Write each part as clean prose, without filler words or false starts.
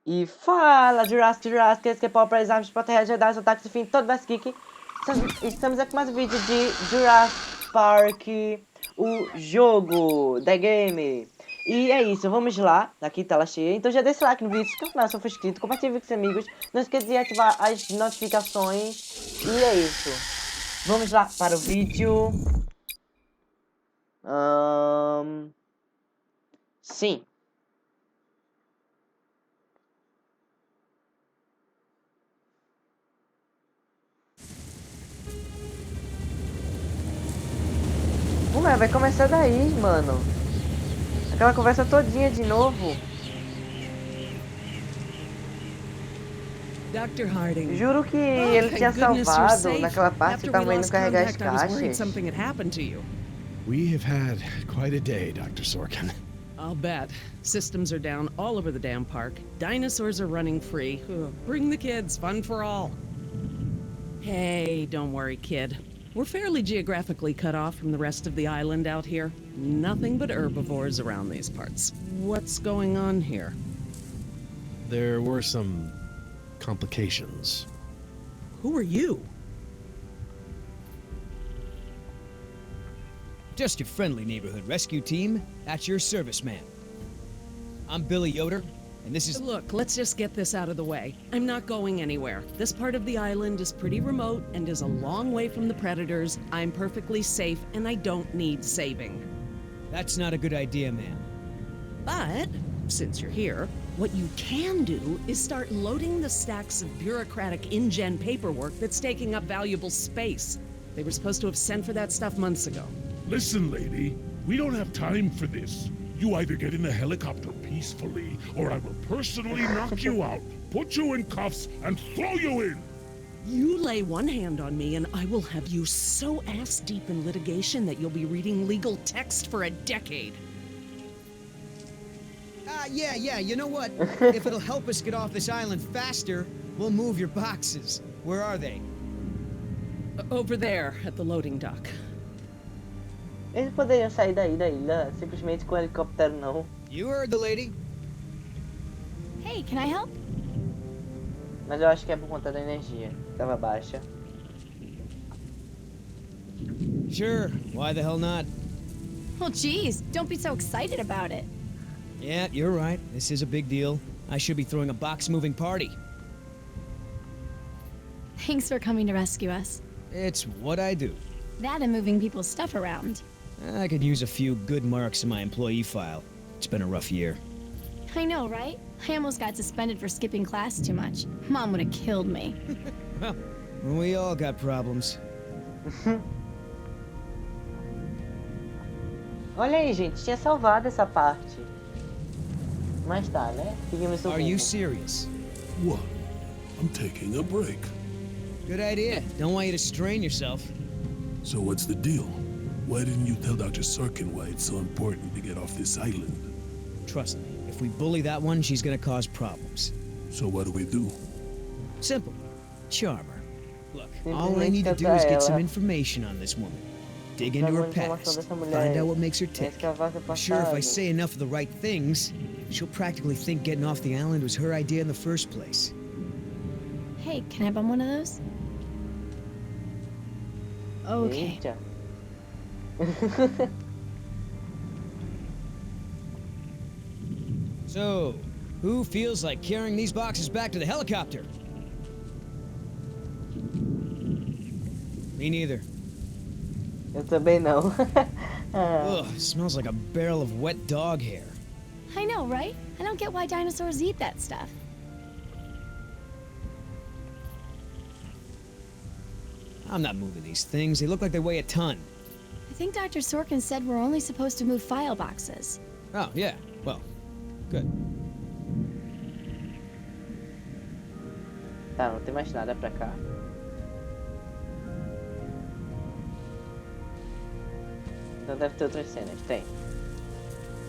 E fala, Jurassic, esse que é para as armas proteger das ataques de fim de todo Geek. Estamos aqui com mais um vídeo de Jurassic Park, o jogo, The Game. E é isso, vamos lá, aqui tela cheia. Então já deixa like no vídeo, se inscreve no canal se não for inscrito, compartilha com os amigos, não esqueça de ativar as notificações. E é isso, vamos lá para o vídeo. Sim. Ué, vai começar daí, mano. Aquela conversa todinha de novo. Dr. Harding. Juro que ele tinha salvado naquela parte que tava indo carregar as caixas. Something had happened to you. We have had quite a day, Dr. Sorkin. I'll bet. Systems are down all over the damn park. Dinosaurs are running free. Ugh. Bring the kids, fun for all. Hey, don't worry, kid. We're fairly geographically cut off from the rest of the island out here. Nothing but herbivores around these parts. What's going on here? There were some complications. Who are you? Just your friendly neighborhood rescue team. That's your serviceman. I'm Billy Yoder, and this is... Look, let's just get this out of the way. I'm not going anywhere. This part of the island is pretty remote and is a long way from the predators. I'm perfectly safe, and I don't need saving. That's not a good idea, ma'am. But, since you're here, what you can do is start loading the stacks of bureaucratic InGen paperwork that's taking up valuable space. They were supposed to have sent for that stuff months ago. Listen, lady, we don't have time for this. You either get in the helicopter peacefully, or I will personally knock you out, put you in cuffs, and throw you in! You lay one hand on me and I will have you so ass-deep in litigation that you'll be reading legal text for a decade. Yeah, you know what? If it'll help us get off this island faster, we'll move your boxes. Where are they? Over there, at the loading dock. Eles poderiam sair daí da ilha simplesmente com o helicóptero, não. You heard the lady. Hey, can I help? Mas eu acho que é por conta da energia. Tava baixa. Sure, why the hell not? Well, geez, don't be so excited about it. Yeah, you're right. This is a big deal. I should be throwing a box-moving party. Thanks for coming to rescue us. It's what I do. That and moving people's stuff around. I could use a few good marks in my employee file. It's been a rough year. I know, right? I almost got suspended for skipping class too much. Mom would have killed me. Well, we all got problems. Olha aí, gente, tinha salvado essa parte. Mas tá, né? Seguimos o Are you rumo. serious? What? I'm taking a break. Good idea. Don't want you to strain yourself. So what's the deal? Why didn't you tell Dr. Sorkin why it's so important to get off this island? Trust me, if we bully that one, she's gonna cause problems. So what do we do? Simple. Charm her. Look, Simplesmente all I need to do cantar is get some ela. information on this woman. Dig into Alguma her informação past. dessa mulher Find aí. out what makes her tick. Escavar seu I'm sure if I passado. say enough of the right things, she'll practically think getting off the island was her idea in the first place. Hey, can I bum one of those? Okay. Eita. So, who feels like carrying these boxes back to the helicopter? Me neither. Eu também não. Ugh, smells like a barrel of wet dog hair. I know, right? I don't get why dinosaurs eat that stuff. I'm not moving these things. They look like they weigh a ton. I think Dr. Sorkin said we're only supposed to move file boxes. Oh, yeah. Well, good. Tá, não tem mais nada pra cá. Então deve ter outras cenas. Tem.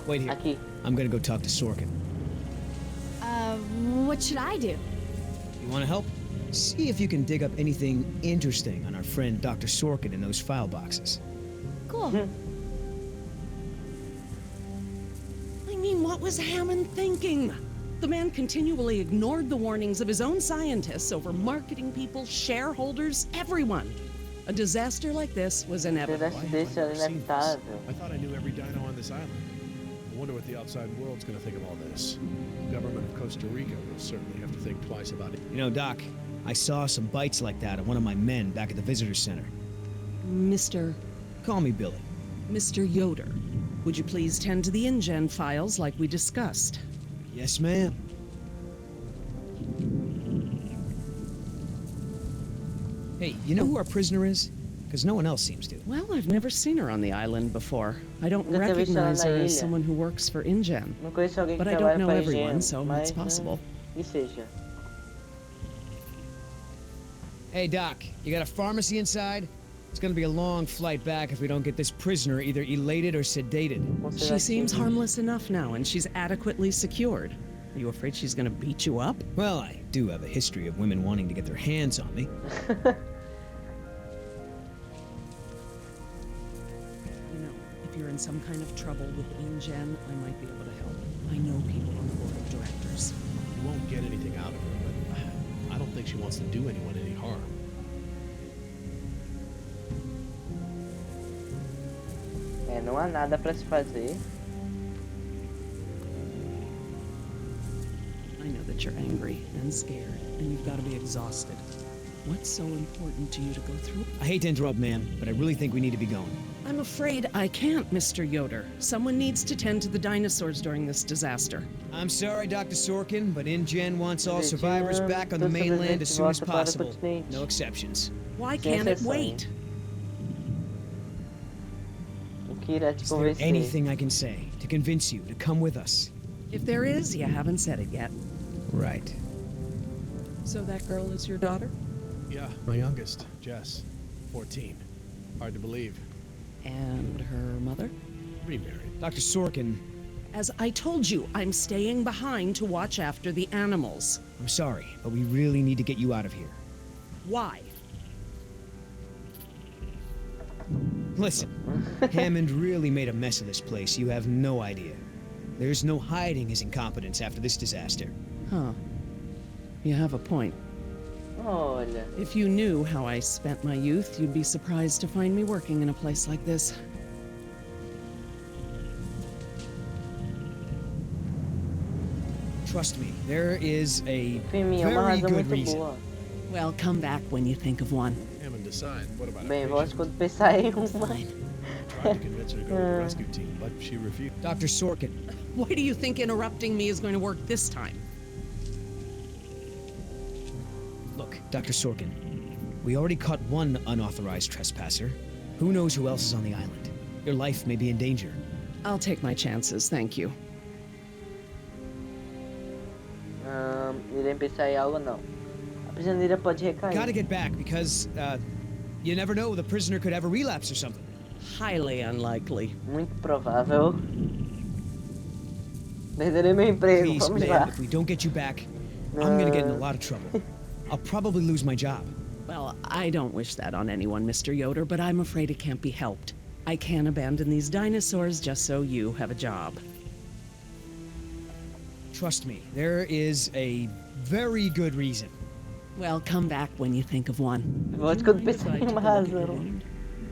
Wait here. Aqui. I'm gonna go talk to Sorkin. What should I do? You wanna help? See if you can dig up anything interesting on our friend Dr. Sorkin in those file boxes. Cool. I mean, what was Hammond thinking? The man continually ignored the warnings of his own scientists over marketing people, shareholders, everyone. A disaster like this was inevitable. Desastre desse era inevitável. I thought I knew every dino on this island. I wonder what the outside world's gonna think of all this. The government of Costa Rica will certainly have to think twice about it. You know, Doc, I saw some bites like that of one of my men back at the visitor center. Mr. Call me Billy. Mr. Yoder, would you please tend to the InGen files like we discussed? Yes, ma'am. Hey, you know who our prisoner is? Because no one else seems to. Well, I've never seen her on the island before. I don't Nunca tinha visto ela recognize na her as ilha. someone who works for InGen. Não conheço alguém que But I trabalha don't know pra everyone, higiene, so mas it's possible. que seja. Hey, Doc, you got a pharmacy inside? It's gonna be a long flight back if we don't get this prisoner either elated or sedated. She seems harmless enough now, and she's adequately secured. Are you afraid she's gonna beat you up? Well, I do have a history of women wanting to get their hands on me. You know, if you're in some kind of trouble with InGen, I might be able to help. I know people on the board of directors. You won't get anything out of her, but I don't think she wants to do anyone any harm. É, não há nada pra se fazer. I know that you're angry and scared, and you've got to be exhausted. What's so important to you to go through? I hate to interrupt, ma'am, but I really think we need to be going. I'm afraid I can't, Mr. Yoder. Someone needs to tend to the dinosaurs during this disaster. I'm sorry, Dr. Sorkin, but InGen wants all InGen, survivors back on the todos os mainland as soon as sobreviventes voltam para o possible. continente. No exceptions. Why Sem can't it exceção. wait? O que irá te Is there convencer? anything I can say to convince you to come with us? If there is, you haven't said it yet. Right. So that girl is your daughter? Yeah, my youngest, Jess, 14. Hard to believe. And her mother? Remarried. Dr. Sorkin, As I told you, I'm staying behind to watch after the animals. I'm sorry, but we really need to get you out of here. Why? Listen, Hammond really made a mess of this place. You have no idea. There's no hiding his incompetence after this disaster. Huh. You have a point. Olha. If you knew how I spent my youth, you'd be surprised to find me working in a place like this. Trust me, there is a Enfim, é uma very razão good muito reason. boa. Well, come back when you think of one. Hammond decide. What about Bem, her volte quando pensar em uma. Fine. Tried to convince her to go to the rescue team, but she refused. Dr. Sorkin, Why do you think interrupting me is going to work this time? look, Dr. Sorkin, we already caught one unauthorized trespasser. Who knows who else is on the island? Your life may be in danger. I'll take my chances, thank you. Irei pensar em algo não. A prisioneira pode recair. Gotta get back because, you never know, the prisoner could have a relapse or something. Highly unlikely. Muito provável. Perderei meu emprego. Please, Vamos ma'am, lá. if we don't get you back, I'm gonna get in a lot of trouble. I'll probably lose my job. Well, I don't wish that on anyone, Mr. Yoder, but I'm afraid it can't be helped. I can't abandon these dinosaurs just so you have a job. Trust me, there is a very good reason. Well, come back when you think of one. Volte quando pensar em uma razão.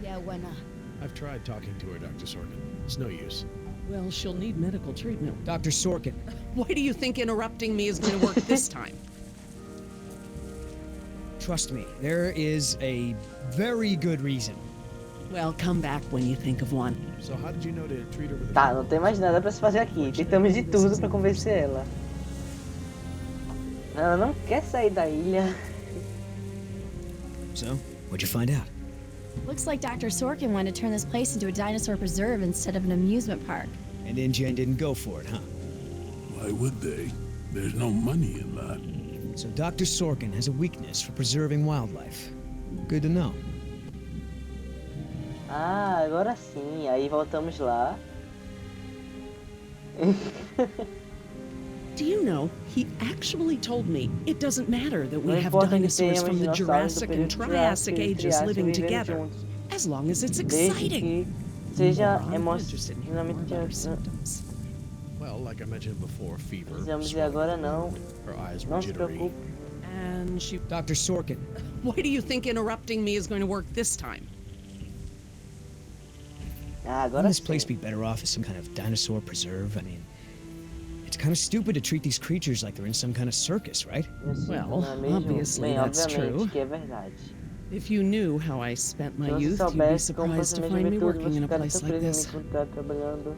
Yeah, buena. I've tried talking to her, Dr. Sorkin. It's no use. Well, she'll need medical treatment. Dr. Sorkin, Why do you think interrupting me is going to work this time? trust me, there is a very good reason. Well, come back when you think of one. So how did you know to treat her with a Tá, não tem mais nada pra se fazer aqui. Tentamos de tudo pra convencer ela. Ela não quer sair da ilha. So, what'd you find out? Looks like Dr. Sorkin wanted to turn this place into a dinosaur preserve instead of an amusement park. And InGen didn't go for it, huh? Why would they? There's no money in that. So Dr. Sorkin has a weakness for preserving wildlife. Good to know. Ah, agora sim. Aí voltamos lá. Do you know, he actually told me it doesn't matter that we Não have importa que dinosaurs tenhamos from the dinossauros do Jurassic and período Triassic Jurássico e ages Triássico living vivendo together, juntos. as long as it's Desde exciting. que seja Well, I'm interested in hearing more about our emocionante. symptoms. Well, Well, like I mentioned before, fever. Precisamos ir swelling agora of the não. wound, her eyes were Não se jittery. preocupe. And she. Dr. Sorkin, Why do you think interrupting me is going to work this time? Ah, agora wouldn't this sim. place be better off as some kind of dinosaur preserve? I mean, it's kind of stupid to treat these creatures like they're in some kind of circus, right? Eu sinto, Well, não é mesmo? obviously Bem, that's obviamente true. que é verdade. If you knew how I spent my Se você youth, you'd be soubesse como surprised to passei find minha me juventude, working você in a ficaria place like surpreso this. de me encontrar trabalhando.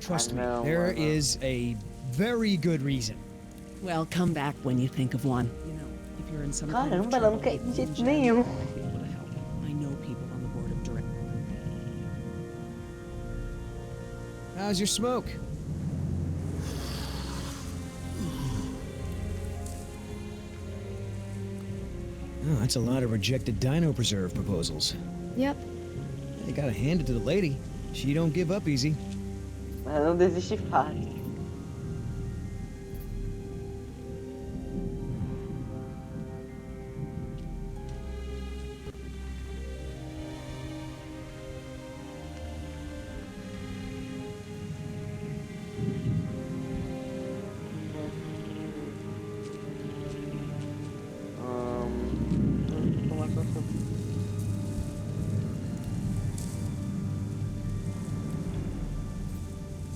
Trust me, no, there no. is a very good reason. Well, come back when you think of one. You know, if you're in some kind of Caramba, ela não trouble, quer de in jeito general, nenhum. I'll be able to help. I know people on the board of directors. How's your smoke? Oh, that's a lot of rejected dino preserve proposals. Yep. You gotta hand it to the lady. She don't give up easy. Ela não desiste fácil.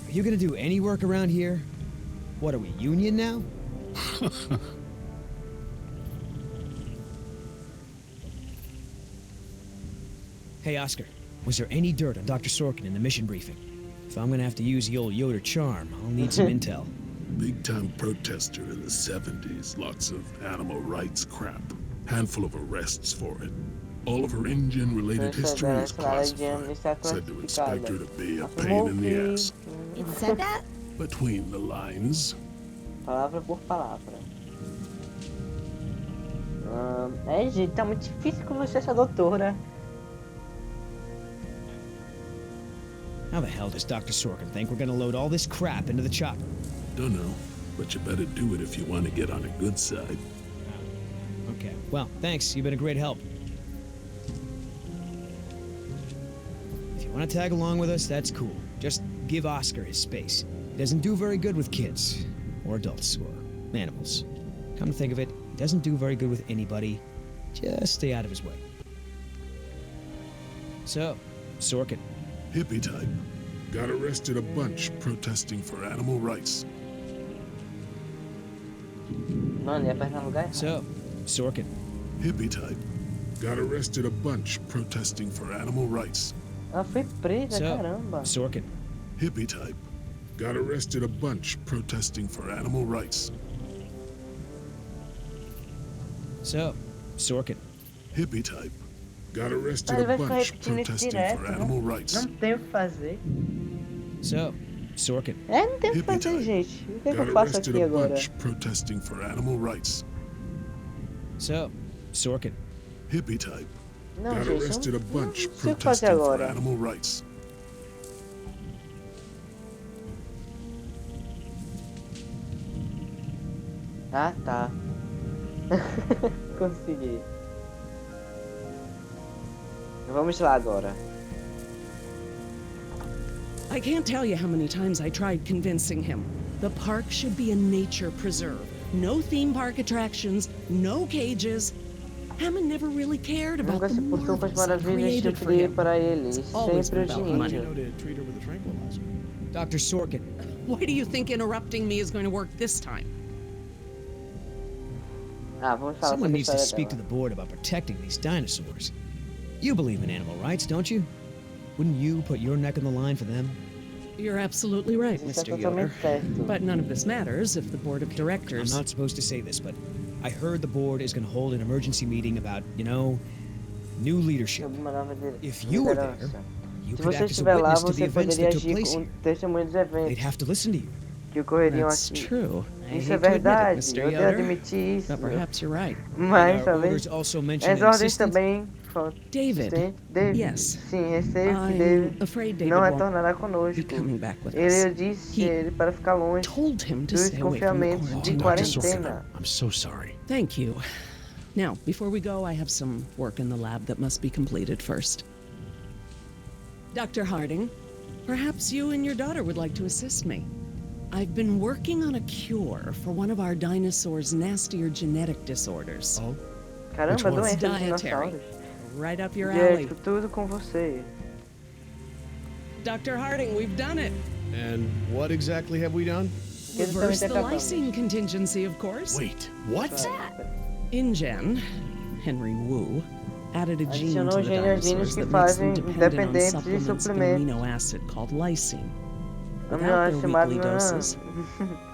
Are you gonna do any work around here? What are we, union now? Hey, Oscar, was there any dirt on Dr. Sorkin in the mission briefing? If I'm gonna have to use the old Yoder charm, I'll need some intel. Big time protester in the 70s. Lots of animal rights crap. Handful of arrests for it. All of her engine related history is classified. Said to expect her to be a pain in the ass. It said that? Between the lines. Palavra por palavra. Gente, tá muito difícil convencer essa doutora. How the hell does Dr. Sorkin think we're gonna load all this crap into the chopper? Dunno, but you better do it if you want to get on a good side. Okay, well, thanks. You've been a great help. If you want to tag along with us, that's cool. Just give Oscar his space. He doesn't do very good with kids, or adults, or animals. Come to think of it, he doesn't do very good with anybody. Just stay out of his way. So, Sorkin. Hippie type. Got arrested a bunch protesting for animal rights. Mano, ia apertar no lugar errado. So, Sorkin. Hippie type. Got arrested a bunch protesting for animal rights. Ela foi presa, So, caramba. Sorkin. Hippie type. Got arrested a bunch protesting for animal rights. So, Sorkin. Hippie type. Got arrested Ele a vai ficar bunch repetindo isso protesting direto, for né? animal rights. Não tem o que fazer. So, Sorkin. Não tem o que Hippie fazer, type. gente. O que, é que Got eu faço arrested aqui a agora? bunch protesting for animal rights. So, Sorkin. Hippie type. Não, Got gente, arrested a não bunch sei o que fazer protesting for agora. animal rights. Ah, tá. Consegui. Vamos lá agora. I can't tell you how many times I tried convincing him. The park should be a nature preserve. No theme park attractions, no cages. Hammond never really cared about Nunca the se importou com as marvels I maravilhas de created for criei him. para ele. It's always Sempre o been about money. You dinheiro. know to treat her with a tranquilizer. Dr. Sorkin. Why do you think interrupting me is going to work this time? Ah, vamos falar Someone sobre a needs to história speak to dela. the board about protecting these dinosaurs. You believe in animal rights, don't you? Wouldn't you put your neck on the line for them? You're absolutely right, Isso é Mr. Yoder. totalmente certo. But none of this matters if the board of I'm directors... not supposed to say this, but I heard the board is going to hold an emergency meeting about, you know, new leadership. Sobre uma nova If you were there, liderança. you Se could você act as a estiver lá, witness to the você events poderia that took agir place com here. testemunho dos They'd eventos have to listen to you. que ocorreriam That's aqui. true. I Isso hate é to admit verdade, it, Mr. eu devo Yoder. admitir isso. But perhaps you're right. Mas, Our talvez, orders also mention as an ordens assistant? também falam. David. David. Yes. Sim, receio que I'm David afraid David não won't retornará be conosco. coming back with Ele, us. eu disse He a ele para ficar longe Told him to dos stay away from the desconfiamentos de quarantine. Dr. Sorkin, quarentena. I'm so sorry. Thank you. Now, before we go, I have some work in the lab that must be completed first. Dr. Harding, Perhaps you and your daughter would like to assist me. I've been working on a cure for one of our dinosaurs' nastier genetic disorders. Oh, Caramba, one's? doença dos Dietary. dinossauros. Right up your alley. Diético, tudo com você. Dr. Harding, we've done it. And what exactly have we done? Reverse the acabamos. lysine contingency, of course. Wait, what? InGen, Henry Wu, added a gene Adicionou to the genes dinosaurs que that makes them fazem dependent on independentes de supplements of an suplementos. amino acid called lysine. Without Aminoácido their chamado. weekly doses,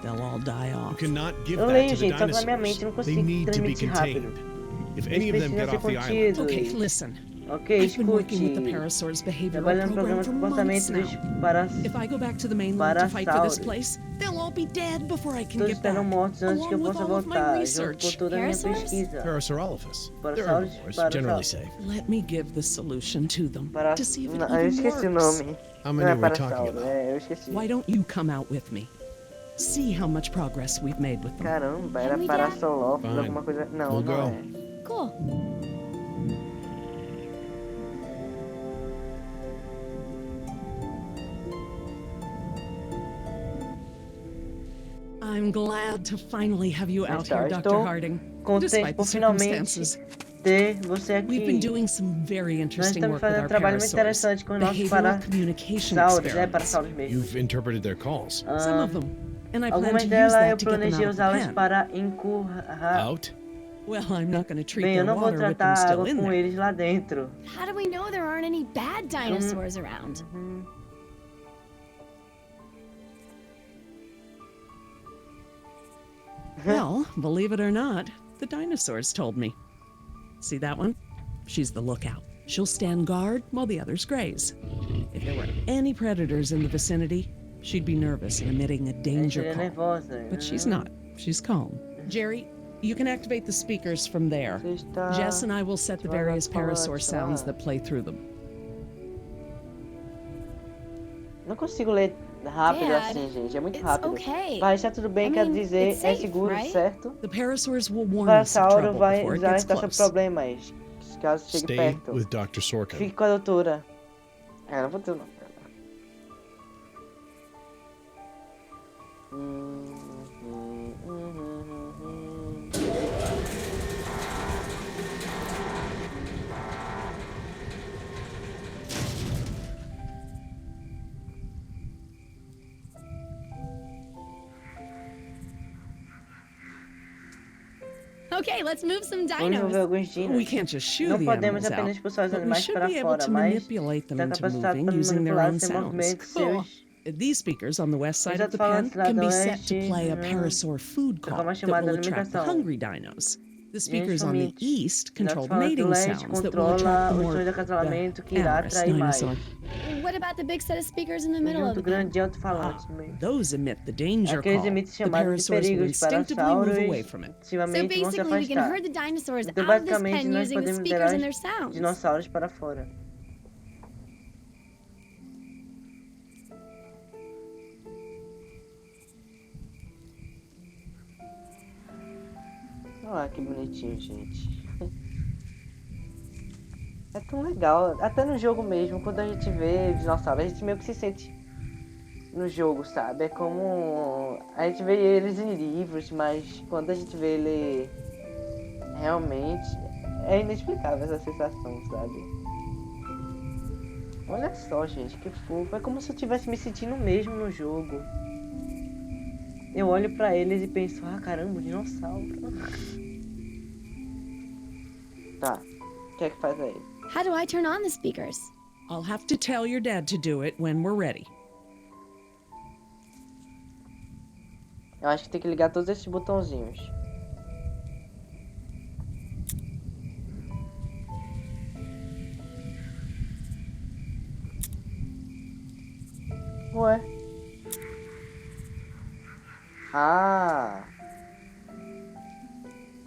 they'll all die You off. cannot give Eu that leio, to the gente, só que na minha mente eu não dinosaurs. They consigo need to be transmitir contained. rápido. If any of them get Eles off the precisam ser island, Okay, contidos. listen. Ok, I've been working with the escute. parasaurs behavioral Trabalhando no program programa de for months comportamento dos now. If I go back to the mainland to fight for this parassauros. place, they'll all be dead before I can Todos get back, estarão mortos antes que eu along with possa all of my voltar, junto com research. toda a minha Parasaurs? pesquisa. Parasaurolophus. They're Parassauros, herbivores, generally parassauros. safe. Let me give the solution to them to see if it Não, eu even esqueci o works. nome. How Não many é are we talking parassauro, about? eu esqueci. Why don't you come out with me? See how much progress we've made with them. Caramba, era Fine. parassauros, alguma coisa. Não, We'll não go. é. Cool. I'm glad to finally have you out here, Então, Dr. estou Harding. contente Despite the por finalmente circumstances, ter você we've been aqui. doing some very Nós interesting estamos work with fazendo our um trabalho muito parasaurs. interessante com os nossos Behavioral communication parassauros, experiments. parassauros mesmo. You've interpreted their calls. Some of them. And I plan to Algumas use delas eu that to get them planejei out of the usá-las pen. para encurrar. Out? Well, I'm not going to treat Bem, eu their não vou water with them tratar a still água in com there. eles lá dentro. How do we know there aren't any bad dinosaurs around? Well, believe it or not, the dinosaurs told me. See that one? She's the lookout. She'll stand guard while the others graze. If there were any predators in the vicinity, she'd be nervous and emitting a danger Seria call. nervosa. But she's not. She's calm. Jerry, you can activate the speakers from there. Você está... Jess and I will set the various parasaur sounds that play through them. Não consigo ler rápido Dad, assim, gente. É muito it's rápido. okay. Vai estar tudo bem, I quer mean, dizer, it's é safe, seguro, right? certo? The parasaurs will O warn us of parassauro trouble vai before it já gets estar sob close. problemas, caso chegue Stay perto. with Dr. Sorkin. Fique com a doutora. Não vou ter o nome dela. Okay, let's move some Vamos ver dinos. alguns dinos. We can't just shoo Não the podemos animals apenas out, expulsar os but we animais should para be able fora, to mas manipulate them está into capacitado moving para using their manipular own sem sounds. movimentos Cool. seus. These speakers on the west side of the Exato, pen falando can be do set to oeste, play a parasaur food toca call uma that chamada will attract the alimentação. hungry dinos. The speakers on the famintos. east control Exato, the falando do mating leste, sounds that will attract controla the os more sons de acasalamento que irá amorous atrair mais. dinosaur. What about the big set of speakers in the middle of Junto the pen? grande e alto-falante no meio. Those emit the danger Aqueles call. emitem The chamadas de parasaurs will perigos, instinctively move parassauros away from it. So ativamente vão se basically, we can afastar. herd the dinosaurs Então, out of this basicamente, pen nós using the podemos speakers and liderar their os sounds. dinossauros para fora. Olha que bonitinho, gente. É tão legal. Até no jogo mesmo, quando a gente vê dinossauros, a gente meio que se sente no jogo, sabe? É como... A gente vê eles em livros, mas quando a gente vê ele realmente... É inexplicável essa sensação, sabe? Olha só, gente, que fofo. É como se eu estivesse me sentindo mesmo no jogo. Eu olho pra eles e penso, ah, caramba, um dinossauro. Tá, o que é que faz aí? How do I turn on the speakers? I'll have to tell your dad to do it when we're ready. Eu acho que tem que ligar todos esses botãozinhos. Ué? Ah!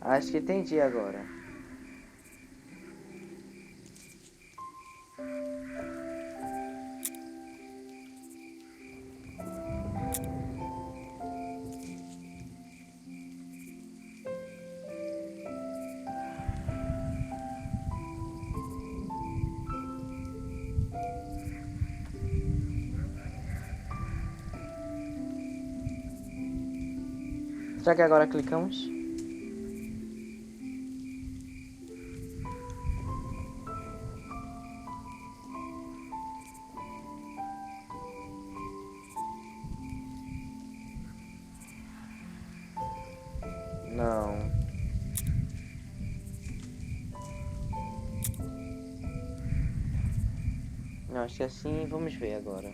Acho que entendi agora. Será que agora clicamos? Não. Não, acho que assim, vamos ver agora.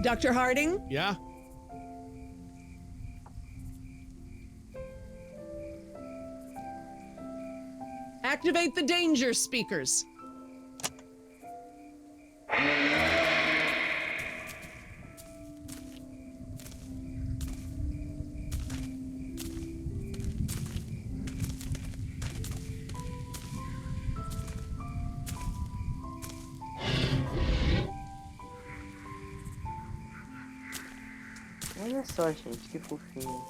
Dr. Harding? Yeah? Activate the danger speakers. Olha só, gente, que fofinho.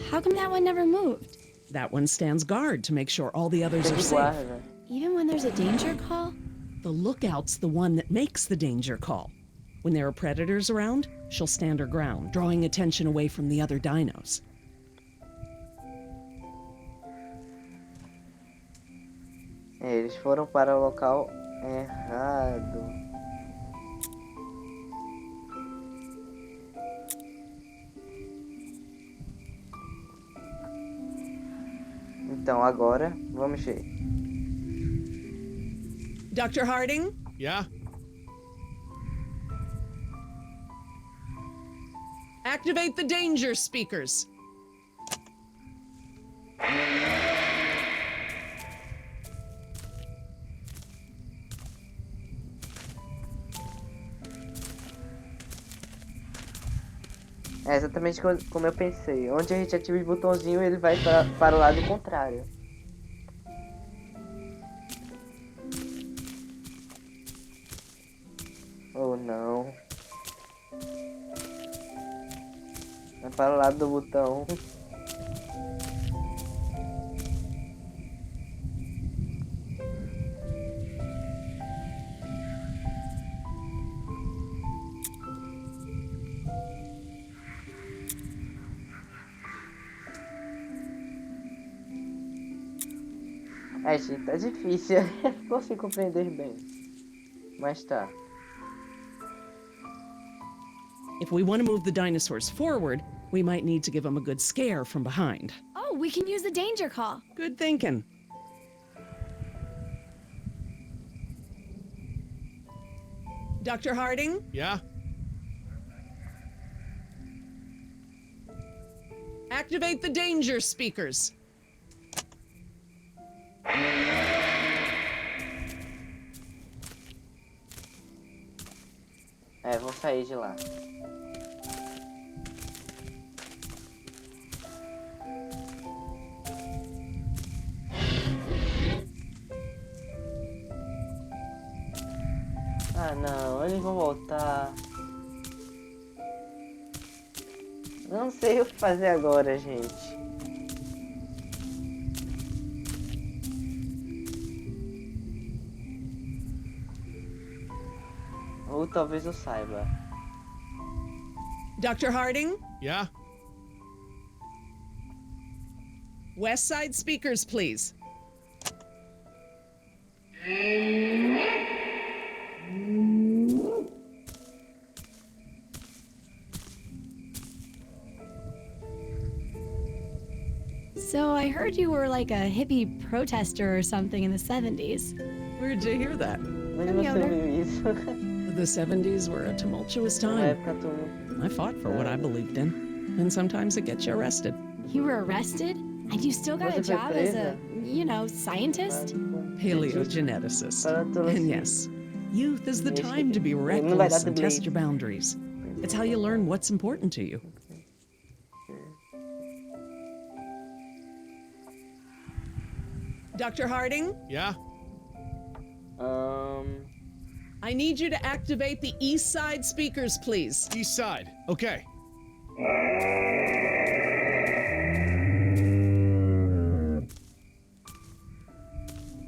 How come that one never moved? That one stands guard to make sure all the others Tem are de safe. guarda. Even when there's a danger call? The lookout's the one that makes the danger call. When there are predators around, she'll stand her ground, drawing attention away from the other dinos. Eles foram para o local errado. Então agora, vamos ver. Dr. Harding? Yeah? Activate the danger speakers. É exatamente como eu pensei. Onde a gente ativa o botãozinho, ele vai para o lado contrário. Ou não. Vai para o lado do botão. É, gente, tá difícil. Eu não consigo compreender bem. Mas tá. If we want to move the dinosaurs forward, we might need to give them a good scare from behind. Oh, we can use the danger call. Good thinking. Dr. Harding? Yeah? Activate the danger speakers. É, vou sair de lá. Ah, não, eles vão voltar. Não sei o que fazer agora, gente. Ou talvez eu saiba. Dr. Harding? Yeah? West side speakers, please. So I heard you were like a hippie protester or something in the 70s. Where'd you hear that? Onde From você Yoder. viu isso? The 70s were a tumultuous Na time. época tu... I fought for what I believed in, and sometimes it gets you arrested. You were arrested? And you still got a Você foi job as a, presa? scientist? Paleogeneticist. Para And yes, youth is the time to be Não vai dar reckless and tudo test isso. your boundaries. It's how you learn what's important to you. Dr. Harding, Yeah? I need you to activate the east side speakers, please. East side. Okay.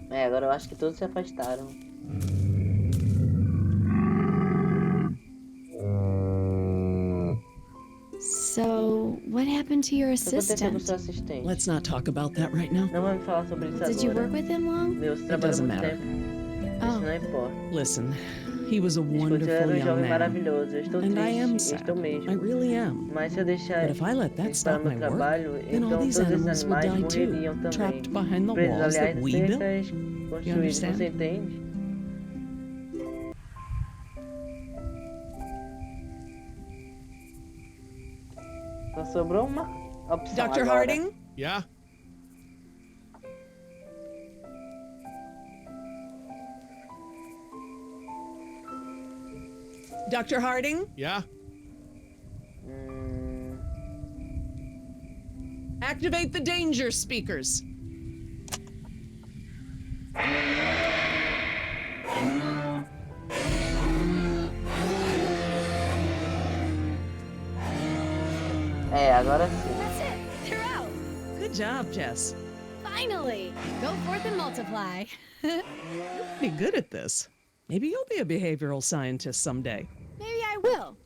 É, agora eu acho que todos se afastaram. So, what happened to your O que aconteceu com o seu assistant? assistente? Let's not talk about that right now. Não vamos falar sobre isso Did you agora. work with him long? Meu, você It trabalhou doesn't muito matter. tempo. Isso Oh, não importa. Listen, he was a Escute, eu wonderful era um young jovem man. maravilhoso. Eu estou And I am triste. sad. Estou I mesmo. really am. Mas se eu deixar But if I let that isso para stop o my meu work, trabalho, then all então these todos esses animals would animais die morreriam too, também. trapped behind the Presos walls aliás that às we built. cercas construídas, understand? você entende? Só sobrou uma opção Dr. agora. Harding? Yeah? Dr. Harding? Yeah? Activate the danger speakers. É, agora sim. that's it. They're out. Good job, Jess. Finally. Go forth and multiply. Pretty good at this. Maybe you'll be a behavioral scientist someday. Maybe I will.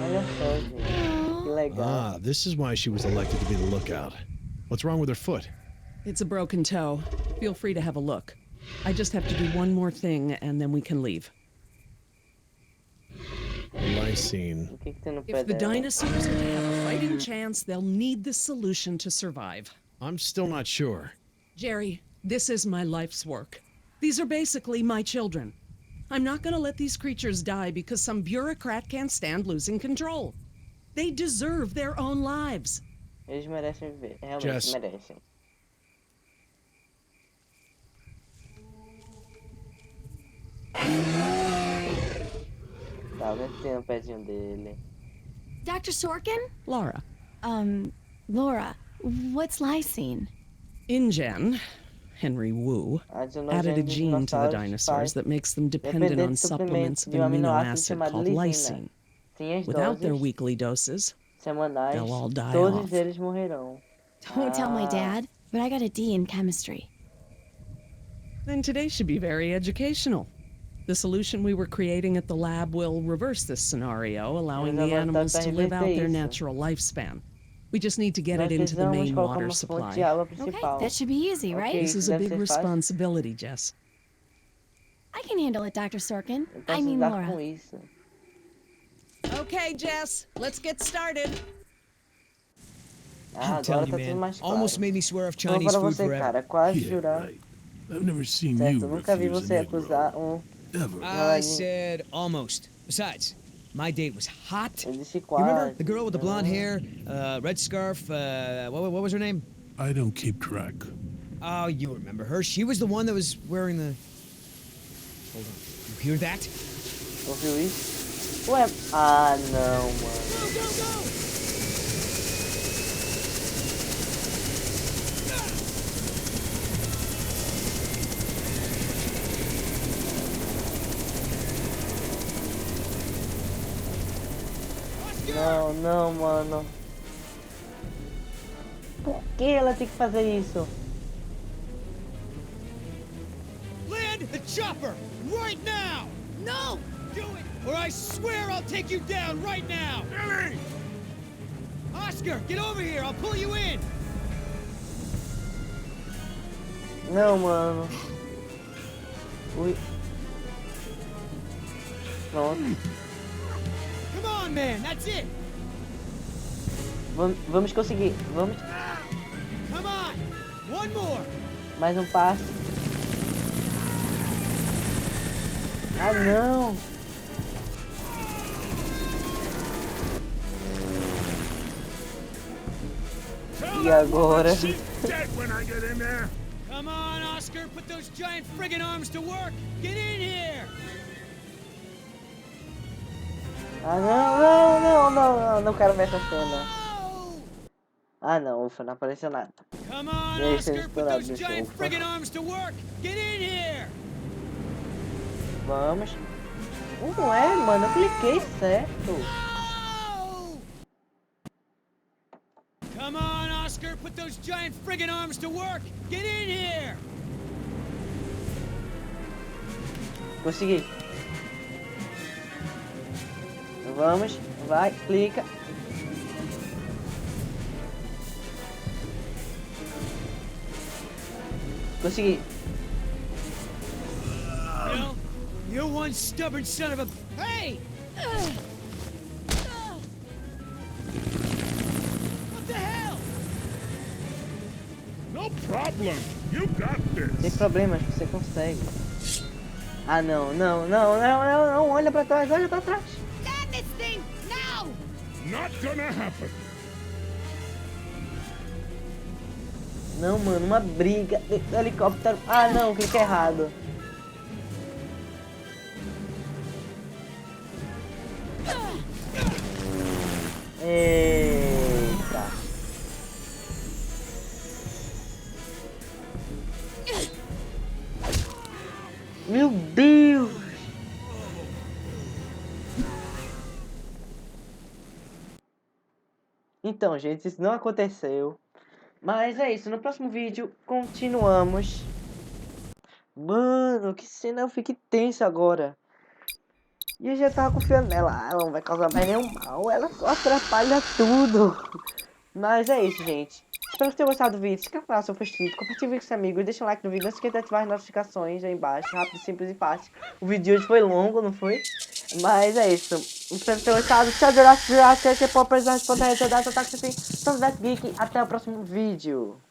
Olha só, gente. Que legal. Ah, this is why she was elected to be the lookout. What's wrong with her foot? It's a broken toe. Feel free to have a look. I just have to do one more thing and then we can leave. Lysine. O que que tem no pé If the dela? dinosaurs are to have a fighting chance, they'll need this solution to survive. I'm still not sure. Jerry, this is my life's work. These are basically my children. I'm not going to let these creatures die because some bureaucrat can't stand losing control. They deserve their own lives. Eles merecem viver. Realmente Jess. merecem. Tá vendo que tem no pezinho dele. Dr. Sorkin? Laura, Laura, what's lysine? InGen, Henry Wu, Adicionou added a genes dos gene to the dinossauros dinosaurs faz that makes them dependent dependente on de supplements suplementos of de an um amino aminoácido acid chamado called lisina. lysine. Sem as Without their doses weekly doses, semanais, they'll all die todos off. eles morrerão. Don't tell my Ah. dad, but I got a D in chemistry. then today should be very educational. The solution we were creating at the lab will reverse this scenario, allowing Mas the agora animals tá to live out reverter their isso. natural lifespan. We just need to get Nós it into the precisamos main colocar water uma fonte de supply. água Okay, principal. that should be easy, right? Okay. This is a Deve big ser fácil. responsibility, Jess. I can handle it, Dr. Sorkin. Eu I posso mean, lidar Laura. com isso. Okay, Jess, let's get started. Ah, I'm telling agora you, tá tudo man. mais claro. Almost made me swear off Vou Chinese para food você, forever. cara. Quase Yeah, jurar. right. I've never seen Certo, you nunca vi refuse você an egg acusar roll. Ever. I said almost. Besides, my date was hot. Eu disse You remember quase. the girl with the blonde hair, red scarf? What was her name? I don't keep track. Oh, you remember her? She was the one that was wearing the. Hold on. You hear that? Ouviu isso? Ué, ah não, mano. Go, go, go! Não, não, mano. Por que ela tem que fazer isso? Land the chopper right now! No! Do it, or I swear I'll take you down right now! Billy! Oscar, get over here! I'll pull you in! Não, mano. Ui. Pronto. Come on, man, that's it! Vamos conseguir. Vamos. Come on! One more! Mais um passo. Ah, não. E agora? Dead when I get in there. Come on, Oscar, put those giant friggin' arms to work! Get in here! Ah, não quero ver essa cena. Ah, não, ufa, não apareceu nada. Come on, E aí, sendo Oscar, put explorado those no giant jogo. friggin' arms to work! Get in here! Vamos. Não é, mano, eu cliquei certo. Oh! Come on, Oscar, put those giant friggin' arms to work! Get in here! Consegui. Vamos, vai, clica. Consegui. Bill, you're one stubborn son of a... Hey! What the hell? No problem. You got Sem this. problemas, você consegue. Ah, não, olha pra trás, olha pra trás. Stand this thing now! Not gonna happen. Não, mano, uma briga. Helicóptero. Ah, não, cliquei errado. Eita. Meu Deus. Então, gente, isso não aconteceu. Mas é isso, no próximo vídeo continuamos. Mano, que cena, eu fiquei tenso agora. E eu já tava confiando nela. Ah, ela não vai causar mais nenhum mal, ela só atrapalha tudo. Mas é isso, gente. Espero que tenham gostado do vídeo. Se inscreva no canal se for inscrito, compartilhe o vídeo com seus amigos, deixa um like no vídeo, não esqueça de ativar as notificações aí embaixo. Rápido, simples e fácil. O vídeo de hoje foi longo, não foi? Mas é isso. Espero que tenham gostado. Tchau, Jurassic, que é pop, presente, ponta, rede, data, ataque, enfim. Somos Geek. Até o próximo vídeo.